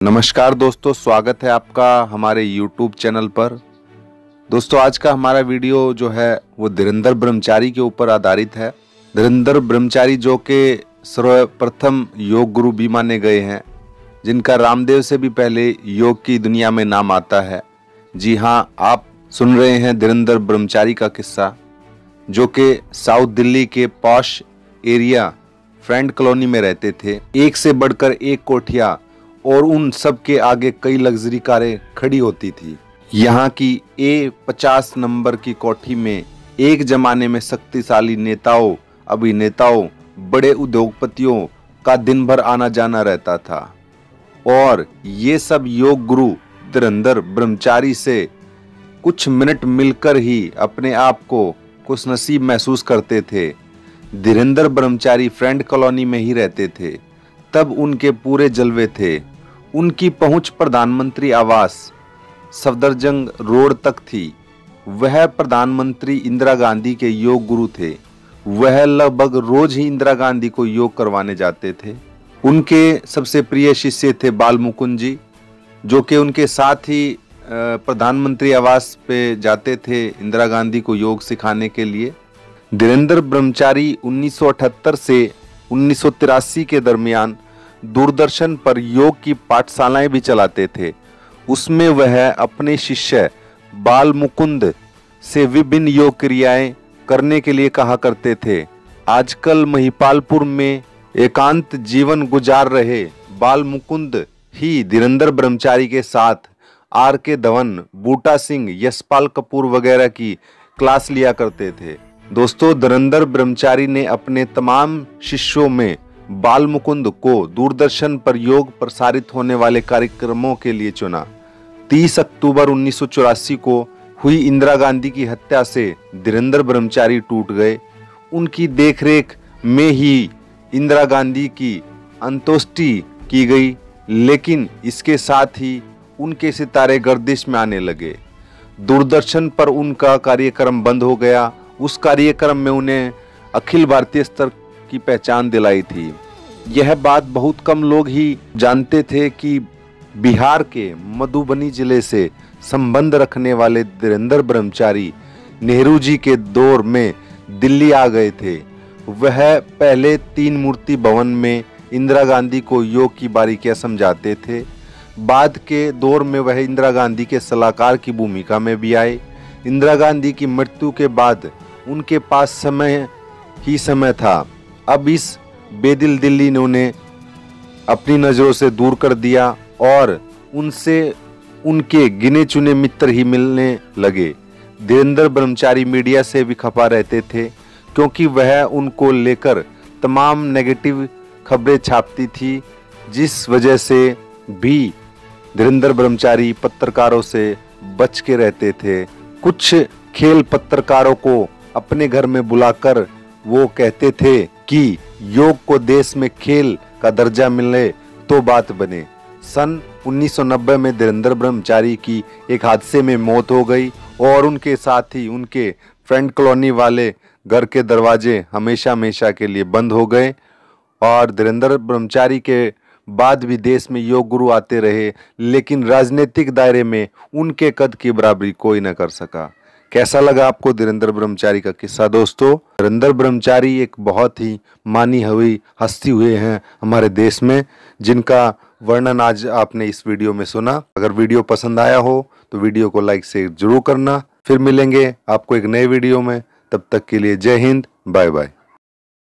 नमस्कार दोस्तों, स्वागत है आपका हमारे YouTube चैनल पर। दोस्तों, आज का हमारा वीडियो जो है वो धीरेंद्र ब्रह्मचारी के ऊपर आधारित है। धीरेंद्र ब्रह्मचारी जो कि सर्वप्रथम योग गुरु भी माने गए हैं, जिनका रामदेव से भी पहले योग की दुनिया में नाम आता है। जी हाँ, आप सुन रहे हैं धीरेंद्र ब्रह्मचारी का किस्सा, जो कि साउथ दिल्ली के पॉश एरिया फ्रेंड कॉलोनी में रहते थे। एक से बढ़कर एक कोठिया और उन सब के आगे कई लग्जरी कारें खड़ी होती थी। यहाँ की A50 नंबर की कोठी में एक जमाने में शक्तिशाली नेताओं, अभिनेताओं, बड़े उद्योगपतियों का दिन भर आना जाना रहता था। और ये सब योग गुरु धीरेंद्र ब्रह्मचारी से कुछ मिनट मिलकर ही अपने आप को खुशनसीब महसूस करते थे। धीरेंद्र ब्रह्मचारी फ्रेंड कॉलोनी में ही रहते थे, तब उनके पूरे जलवे थे। उनकी पहुंच प्रधानमंत्री आवास सफदरजंग रोड तक थी। वह प्रधानमंत्री इंदिरा गांधी के योग गुरु थे। वह लगभग रोज ही इंदिरा गांधी को योग करवाने जाते थे। उनके सबसे प्रिय शिष्य थे बाल मुकुंद जी, जो कि उनके साथ ही प्रधानमंत्री आवास पे जाते थे इंदिरा गांधी को योग सिखाने के लिए। धीरेंद्र ब्रह्मचारी 1978 से 1983 के दरमियान दूरदर्शन पर योग की पाठशालाएं भी चलाते थे। उसमें वह अपने शिष्य बाल मुकुंद से विभिन्न योग क्रियाएं करने के लिए कहा करते थे। आजकल महिपालपुर में एकांत जीवन गुजार रहे बाल मुकुंद ही धीरेंद्र ब्रह्मचारी के साथ R.K. धवन, बूटा सिंह, यशपाल कपूर वगैरह की क्लास लिया करते थे। दोस्तों, धीरेंद्र ब्रह्मचारी ने अपने तमाम शिष्यों में बाल मुकुंद को दूरदर्शन पर योग प्रसारित होने वाले कार्यक्रमों के लिए चुना। 30 अक्टूबर 1984 को हुई इंदिरा गांधी की हत्या से धीरेंद्र ब्रह्मचारी टूट गए। उनकी देखरेख में ही इंदिरा गांधी की अंत्येष्टि की गई, लेकिन इसके साथ ही उनके सितारे गर्दिश में आने लगे। दूरदर्शन पर उनका कार्यक्रम बंद हो गया। उस कार्यक्रम में उन्हें अखिल भारतीय स्तर की पहचान दिलाई थी। यह बात बहुत कम लोग ही जानते थे कि बिहार के मधुबनी जिले से संबंध रखने वाले धीरेंद्र ब्रह्मचारी नेहरू जी के दौर में दिल्ली आ गए थे। वह पहले 3 मूर्ति भवन में इंदिरा गांधी को योग की बारीकियां समझाते थे। बाद के दौर में वह इंदिरा गांधी के सलाहकार की भूमिका में भी आए। इंदिरा गांधी की मृत्यु के बाद उनके पास समय ही समय था। अब इस बेदिल दिल्ली ने उन्हें अपनी नजरों से दूर कर दिया और उनसे उनके गिने चुने मित्र ही मिलने लगे। धीरेंद्र ब्रह्मचारी मीडिया से भी खफा रहते थे, क्योंकि वह उनको लेकर तमाम नेगेटिव खबरें छापती थी, जिस वजह से भी धीरेंद्र ब्रह्मचारी पत्रकारों से बच के रहते थे। कुछ खेल पत्रकारों को अपने घर में बुलाकर वो कहते थे कि योग को देश में खेल का दर्जा मिले तो बात बने। सन 1990 में धीरेंद्र ब्रह्मचारी की एक हादसे में मौत हो गई और उनके साथ ही उनके फ्रेंड कॉलोनी वाले घर के दरवाजे हमेशा हमेशा के लिए बंद हो गए। और धीरेंद्र ब्रह्मचारी के बाद भी देश में योग गुरु आते रहे, लेकिन राजनीतिक दायरे में उनके कद की बराबरी कोई न कर सका। कैसा लगा आपको धीरेंद्र ब्रह्मचारी का किस्सा? दोस्तों, धीरेंद्र ब्रह्मचारी एक बहुत ही मानी हुई हस्ती हुए हैं हमारे देश में, जिनका वर्णन आज आपने इस वीडियो में सुना। अगर वीडियो पसंद आया हो तो वीडियो को लाइक शेयर जरूर करना। फिर मिलेंगे आपको एक नए वीडियो में। तब तक के लिए जय हिंद, बाय बाय।